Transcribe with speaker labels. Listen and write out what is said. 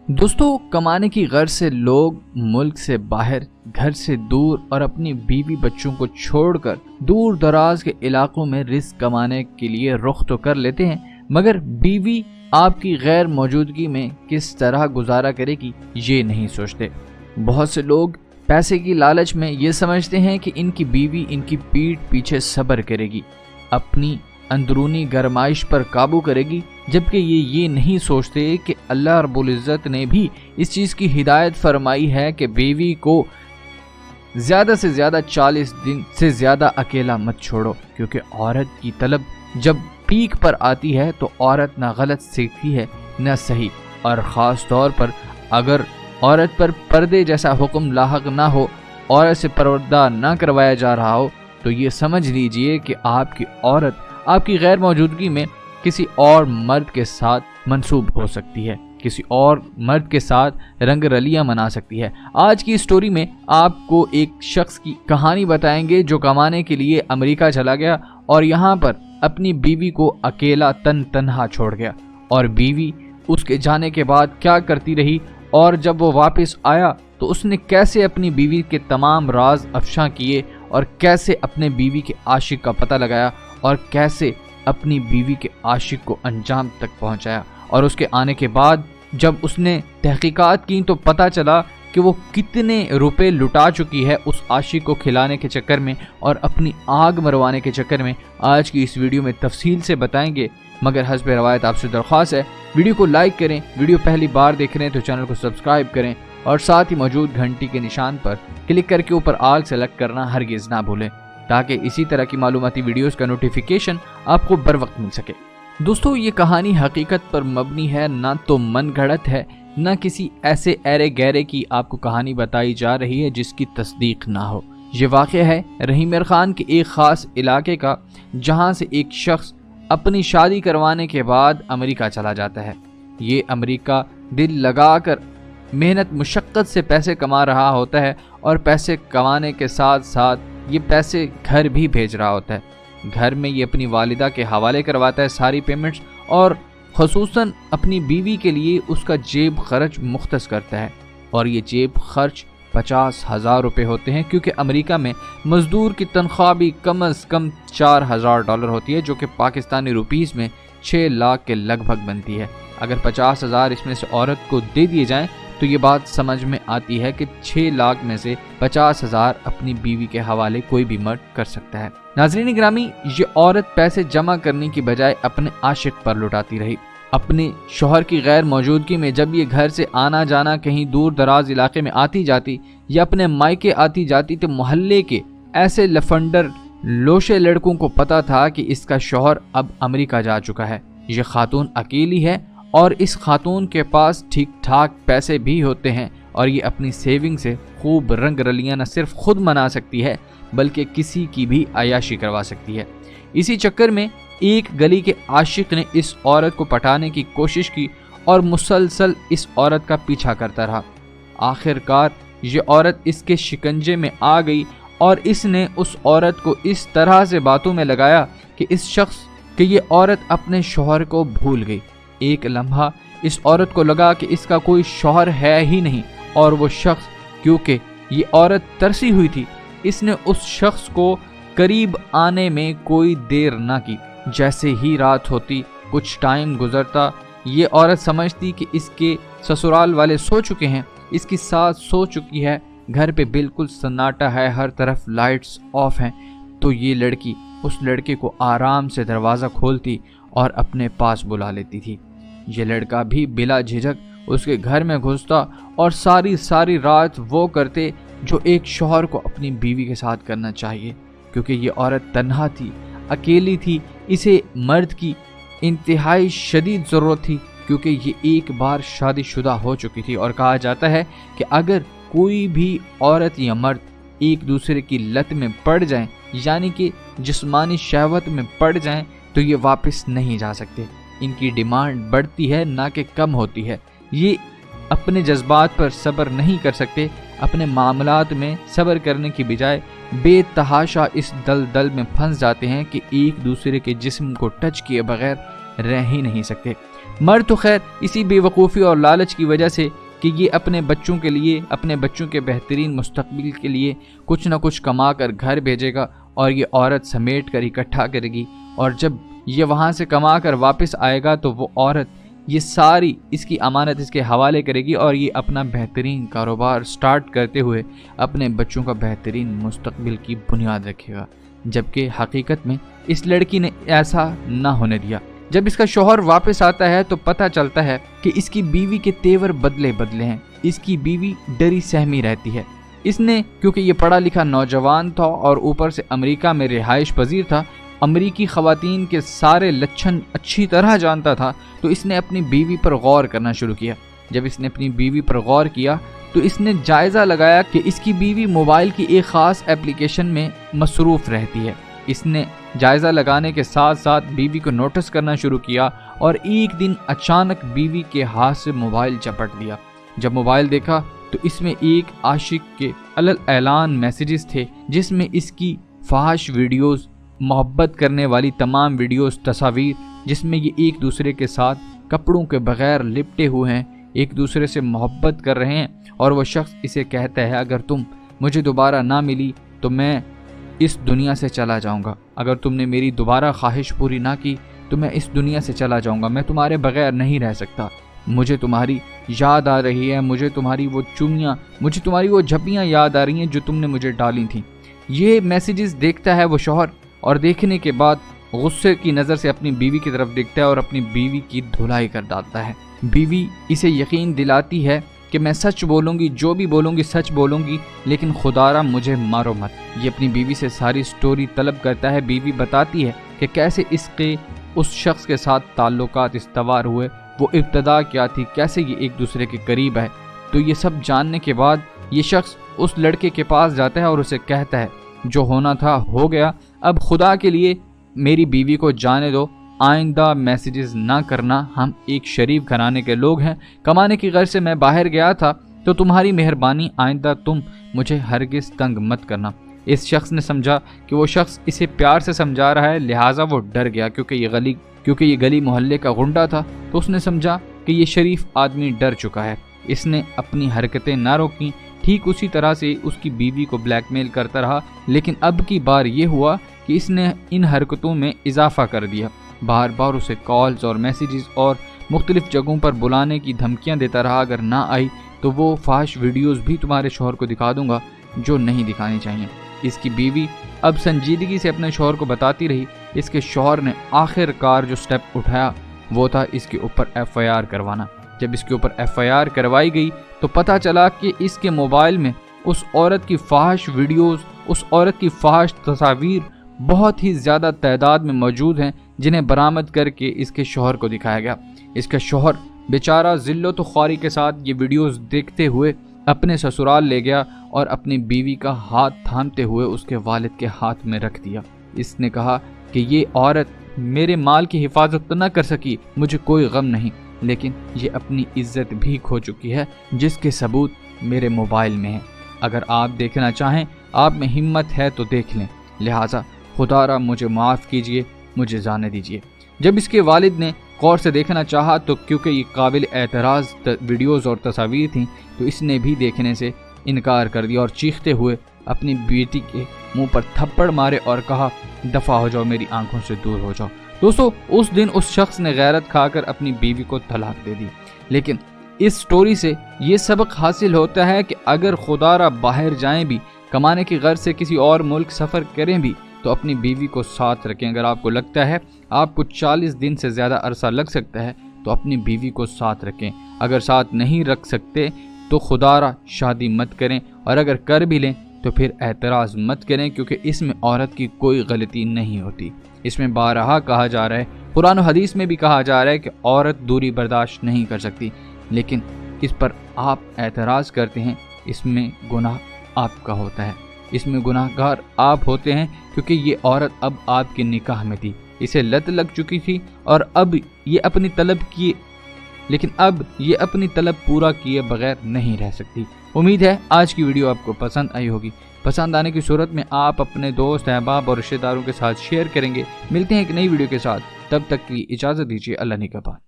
Speaker 1: دوستو، کمانے کی غرض سے لوگ ملک سے باہر، گھر سے دور اور اپنی بیوی بچوں کو چھوڑ کر دور دراز کے علاقوں میں رزق کمانے کے لیے رخ تو کر لیتے ہیں، مگر بیوی آپ کی غیر موجودگی میں کس طرح گزارا کرے گی یہ نہیں سوچتے۔ بہت سے لوگ پیسے کی لالچ میں یہ سمجھتے ہیں کہ ان کی بیوی ان کی پیٹھ پیچھے صبر کرے گی، اپنی اندرونی گرمائش پر قابو کرے گی، جبکہ یہ نہیں سوچتے کہ اللہ رب العزت نے بھی اس چیز کی ہدایت فرمائی ہے کہ بیوی کو زیادہ سے زیادہ 40 دن سے زیادہ اکیلا مت چھوڑو، کیونکہ عورت کی طلب جب پیک پر آتی ہے تو عورت نہ غلط سیکھتی ہے نہ صحیح، اور خاص طور پر اگر عورت پر پردے جیسا حکم لاحق نہ ہو، عورت سے پردہ نہ کروایا جا رہا ہو، تو یہ سمجھ لیجئے کہ آپ کی عورت آپ کی غیر موجودگی میں کسی اور مرد کے ساتھ منسوب ہو سکتی ہے، کسی اور مرد کے ساتھ رنگ رلیاں منا سکتی ہے۔ آج کی اسٹوری میں آپ کو ایک شخص کی کہانی بتائیں گے جو کمانے کے لیے امریکہ چلا گیا اور یہاں پر اپنی بیوی کو اکیلا تنہا چھوڑ گیا، اور بیوی اس کے جانے کے بعد کیا کرتی رہی، اور جب وہ واپس آیا تو اس نے کیسے اپنی بیوی کے تمام راز افشاں کیے، اور کیسے اپنے بیوی کے عاشق کا پتہ لگایا، اور کیسے اپنی بیوی کے عاشق کو انجام تک پہنچایا، اور اس کے آنے کے بعد جب اس نے تحقیقات کی تو پتہ چلا کہ وہ کتنے روپے لٹا چکی ہے اس عاشق کو کھلانے کے چکر میں اور اپنی آگ مروانے کے چکر میں۔ آج کی اس ویڈیو میں تفصیل سے بتائیں گے، مگر حسب روایت آپ سے درخواست ہے ویڈیو کو لائک کریں، ویڈیو پہلی بار دیکھ رہے ہیں تو چینل کو سبسکرائب کریں، اور ساتھ ہی موجود گھنٹی کے نشان پر کلک کر کے اوپر آل سلیکٹ کرنا ہرگز نہ بھولیں، تاکہ اسی طرح کی معلوماتی ویڈیوز کا نوٹیفیکیشن آپ کو بر وقت مل سکے۔ دوستو، یہ کہانی حقیقت پر مبنی ہے، نہ تو من گھڑت ہے، نہ کسی ایسے ایرے گہرے کی آپ کو کہانی بتائی جا رہی ہے جس کی تصدیق نہ ہو۔ یہ واقعہ ہے رحیم خان کے ایک خاص علاقے کا، جہاں سے ایک شخص اپنی شادی کروانے کے بعد امریکہ چلا جاتا ہے۔ یہ امریکہ دل لگا کر محنت مشقت سے پیسے کما رہا ہوتا ہے، اور پیسے کمانے کے ساتھ ساتھ یہ پیسے گھر بھی بھیج رہا ہوتا ہے۔ گھر میں یہ اپنی والدہ کے حوالے کرواتا ہے ساری پیمنٹس، اور خصوصاً اپنی بیوی کے لیے اس کا جیب خرچ مختص کرتا ہے، اور یہ جیب خرچ 50,000 روپے ہوتے ہیں، کیونکہ امریکہ میں مزدور کی تنخواہ بھی کم از کم $4,000 ہوتی ہے، جو کہ پاکستانی روپیز میں 6 لاکھ کے لگ بھگ بنتی ہے۔ اگر 50,000 اس میں سے عورت کو دے دیے جائیں تو یہ بات سمجھ میں آتی ہے کہ 6 لاکھ میں سے 50,000 اپنی بیوی کے حوالے کوئی بھی مرد کر سکتا ہے۔ ناظرین گرامی، یہ عورت پیسے جمع کرنے کی بجائے اپنے عاشق پر لٹاتی رہی۔ اپنے شوہر کی غیر موجودگی میں جب یہ گھر سے آنا جانا کہیں دور دراز علاقے میں آتی جاتی یا اپنے مائکے آتی جاتی تو محلے کے ایسے لفنڈر لوشے لڑکوں کو پتا تھا کہ اس کا شوہر اب امریکہ جا چکا ہے۔ یہ خاتون اکیلی ہے، اور اس خاتون کے پاس ٹھیک ٹھاک پیسے بھی ہوتے ہیں، اور یہ اپنی سیونگ سے خوب رنگ رلیاں نہ صرف خود منا سکتی ہے بلکہ کسی کی بھی عیاشی کروا سکتی ہے۔ اسی چکر میں ایک گلی کے عاشق نے اس عورت کو پٹانے کی کوشش کی اور مسلسل اس عورت کا پیچھا کرتا رہا۔ آخر کار یہ عورت اس کے شکنجے میں آ گئی، اور اس نے اس عورت کو اس طرح سے باتوں میں لگایا کہ یہ عورت اپنے شوہر کو بھول گئی۔ ایک لمحہ اس عورت کو لگا کہ اس کا کوئی شوہر ہے ہی نہیں، اور وہ شخص، کیونکہ یہ عورت ترسی ہوئی تھی، اس نے اس شخص کو قریب آنے میں کوئی دیر نہ کی۔ جیسے ہی رات ہوتی، کچھ ٹائم گزرتا، یہ عورت سمجھتی کہ اس کے سسرال والے سو چکے ہیں، اس کی ساس سو چکی ہے، گھر پہ بالکل سناٹا ہے، ہر طرف لائٹس آف ہیں، تو یہ لڑکی اس لڑکے کو آرام سے دروازہ کھولتی اور اپنے پاس بلا لیتی تھی۔ یہ لڑکا بھی بلا جھجک اس کے گھر میں گھستا اور ساری رات وہ کرتے جو ایک شوہر کو اپنی بیوی کے ساتھ کرنا چاہیے، کیونکہ یہ عورت تنہا تھی، اکیلی تھی، اسے مرد کی انتہائی شدید ضرورت تھی، کیونکہ یہ ایک بار شادی شدہ ہو چکی تھی، اور کہا جاتا ہے کہ اگر کوئی بھی عورت یا مرد ایک دوسرے کی لت میں پڑ جائیں، یعنی کہ جسمانی شہوت میں پڑ جائیں، تو یہ واپس نہیں جا سکتے۔ ان کی ڈیمانڈ بڑھتی ہے نہ کہ کم ہوتی ہے۔ یہ اپنے جذبات پر صبر نہیں کر سکتے، اپنے معاملات میں صبر کرنے کی بجائے بے تحاشا اس دلدل میں پھنس جاتے ہیں کہ ایک دوسرے کے جسم کو ٹچ کیے بغیر رہ ہی نہیں سکتے۔ مرد تو خیر اسی بے وقوفی اور لالچ کی وجہ سے کہ یہ اپنے بچوں کے لیے، اپنے بچوں کے بہترین مستقبل کے لیے کچھ نہ کچھ کما کر گھر بھیجے گا اور یہ عورت سمیٹ کر اکٹھا کرے گی، اور جب یہ وہاں سے کما کر واپس آئے گا تو وہ عورت یہ ساری اس کی امانت اس کے حوالے کرے گی اور یہ اپنا بہترین کاروبار سٹارٹ کرتے ہوئے اپنے بچوں کا بہترین مستقبل کی بنیاد رکھے گا، جبکہ حقیقت میں اس لڑکی نے ایسا نہ ہونے دیا۔ جب اس کا شوہر واپس آتا ہے تو پتہ چلتا ہے کہ اس کی بیوی کے تیور بدلے ہیں، اس کی بیوی ڈری سہمی رہتی ہے۔ اس نے کیونکہ یہ پڑھا لکھا نوجوان تھا اور اوپر سے امریکہ میں رہائش پذیر تھا، امریکی خواتین کے سارے لچھن اچھی طرح جانتا تھا، تو اس نے اپنی بیوی پر غور کرنا شروع کیا۔ جب اس نے اپنی بیوی پر غور کیا تو اس نے جائزہ لگایا کہ اس کی بیوی موبائل کی ایک خاص ایپلیکیشن میں مصروف رہتی ہے۔ اس نے جائزہ لگانے کے ساتھ ساتھ بیوی کو نوٹس کرنا شروع کیا اور ایک دن اچانک بیوی کے ہاتھ سے موبائل چپٹ لیا۔ جب موبائل دیکھا تو اس میں ایک عاشق کے اعلان میسیجز تھے، جس میں اس کی فحش ویڈیوز، محبت کرنے والی تمام ویڈیوز، تصاویر، جس میں یہ ایک دوسرے کے ساتھ کپڑوں کے بغیر لپٹے ہوئے ہیں، ایک دوسرے سے محبت کر رہے ہیں، اور وہ شخص اسے کہتا ہے اگر تم مجھے دوبارہ نہ ملی تو میں اس دنیا سے چلا جاؤں گا، اگر تم نے میری دوبارہ خواہش پوری نہ کی تو میں اس دنیا سے چلا جاؤں گا، میں تمہارے بغیر نہیں رہ سکتا، مجھے تمہاری یاد آ رہی ہے، مجھے تمہاری وہ چومیاں، مجھے تمہاری وہ جھپیاں یاد آ رہی ہیں جو تم نے مجھے ڈالی تھیں۔ یہ میسیجز دیکھتا ہے وہ شوہر، اور دیکھنے کے بعد غصے کی نظر سے اپنی بیوی کی طرف دیکھتا ہے اور اپنی بیوی کی دھلائی کر ڈالتا ہے۔ بیوی اسے یقین دلاتی ہے کہ میں سچ بولوں گی، جو بھی بولوں گی سچ بولوں گی، لیکن خدارا مجھے مارو مت۔ یہ اپنی بیوی سے ساری سٹوری طلب کرتا ہے۔ بیوی بتاتی ہے کہ کیسے اس کے اس شخص کے ساتھ تعلقات استوار ہوئے، وہ ابتدا کیا تھی، کیسے یہ ایک دوسرے کے قریب ہے۔ تو یہ سب جاننے کے بعد یہ شخص اس لڑکے کے پاس جاتا ہے اور اسے کہتا ہے جو ہونا تھا ہو گیا، اب خدا کے لیے میری بیوی کو جانے دو، آئندہ میسیجز نہ کرنا، ہم ایک شریف گھرانے کے لوگ ہیں، کمانے کی غرض سے میں باہر گیا تھا، تو تمہاری مہربانی، آئندہ تم مجھے ہرگز تنگ مت کرنا۔ اس شخص نے سمجھا کہ وہ شخص اسے پیار سے سمجھا رہا ہے، لہٰذا وہ ڈر گیا کیونکہ یہ گلی محلے کا غنڈہ تھا، تو اس نے سمجھا کہ یہ شریف آدمی ڈر چکا ہے۔ اس نے اپنی حرکتیں نہ روکیں، ٹھیک اسی طرح سے اس کی بیوی کو بلیک میل کرتا رہا، لیکن اب کی بار یہ ہوا کہ اس نے ان حرکتوں میں اضافہ کر دیا، بار بار اسے کالز اور میسیجز اور مختلف جگہوں پر بلانے کی دھمکیاں دیتا رہا، اگر نہ آئی تو وہ فحش ویڈیوز بھی تمہارے شوہر کو دکھا دوں گا جو نہیں دکھانی چاہیے۔ اس کی بیوی اب سنجیدگی سے اپنے شوہر کو بتاتی رہی۔ اس کے شوہر نے آخر کار جو سٹیپ اٹھایا وہ تھا اس کے اوپر FIR کروانا۔ جب اس کے اوپر FIR کروائی گئی تو پتہ چلا کہ اس کے موبائل میں اس عورت کی فحش ویڈیوز، اس عورت کی فحش تصاویر بہت ہی زیادہ تعداد میں موجود ہیں، جنہیں برآمد کر کے اس کے شوہر کو دکھایا گیا۔ اس کا شوہر بیچارہ ذلت و خواری کے ساتھ یہ ویڈیوز دیکھتے ہوئے اپنے سسرال لے گیا اور اپنی بیوی کا ہاتھ تھامتے ہوئے اس کے والد کے ہاتھ میں رکھ دیا۔ اس نے کہا کہ یہ عورت میرے مال کی حفاظت تو نہ کر سکی، مجھے کوئی غم نہیں، لیکن یہ اپنی عزت بھی کھو چکی ہے، جس کے ثبوت میرے موبائل میں ہیں۔ اگر آپ دیکھنا چاہیں، آپ میں ہمت ہے تو دیکھ لیں، لہٰذا خدا را مجھے معاف کیجئے، مجھے جانے دیجئے۔ جب اس کے والد نے غور سے دیکھنا چاہا تو کیونکہ یہ قابل اعتراض ویڈیوز اور تصاویر تھیں تو اس نے بھی دیکھنے سے انکار کر دیا اور چیختے ہوئے اپنی بیٹی کے منہ پر تھپڑ مارے اور کہا دفع ہو جاؤ، میری آنکھوں سے دور ہو جاؤ۔ دوستو، اس دن اس شخص نے غیرت کھا کر اپنی بیوی کو طلاق دے دی۔ لیکن اس سٹوری سے یہ سبق حاصل ہوتا ہے کہ اگر خدا را باہر جائیں بھی، کمانے کی غرض سے کسی اور ملک سفر کریں بھی، تو اپنی بیوی کو ساتھ رکھیں۔ اگر آپ کو لگتا ہے آپ کو 40 دن سے زیادہ عرصہ لگ سکتا ہے تو اپنی بیوی کو ساتھ رکھیں۔ اگر ساتھ نہیں رکھ سکتے تو خدا را شادی مت کریں، اور اگر کر بھی لیں تو پھر اعتراض مت کریں، کیونکہ اس میں عورت کی کوئی غلطی نہیں ہوتی۔ اس میں بارہا کہا جا رہا ہے، قرآن و حدیث میں بھی کہا جا رہا ہے کہ عورت دوری برداشت نہیں کر سکتی، لیکن اس پر آپ اعتراض کرتے ہیں، اس میں گناہ آپ کا ہوتا ہے، اس میں گناہ گار آپ ہوتے ہیں، کیونکہ یہ عورت اب آپ کے نکاح میں تھی، اسے لت لگ چکی تھی اور اب یہ اپنی طلب پورا کیے بغیر نہیں رہ سکتی۔ امید ہے آج کی ویڈیو آپ کو پسند آئی ہوگی۔ پسند آنے کی صورت میں آپ اپنے دوست، احباب اور رشتہ داروں کے ساتھ شیئر کریں گے۔ ملتے ہیں ایک نئی ویڈیو کے ساتھ، تب تک کی اجازت دیجیے، اللہ نگہبان۔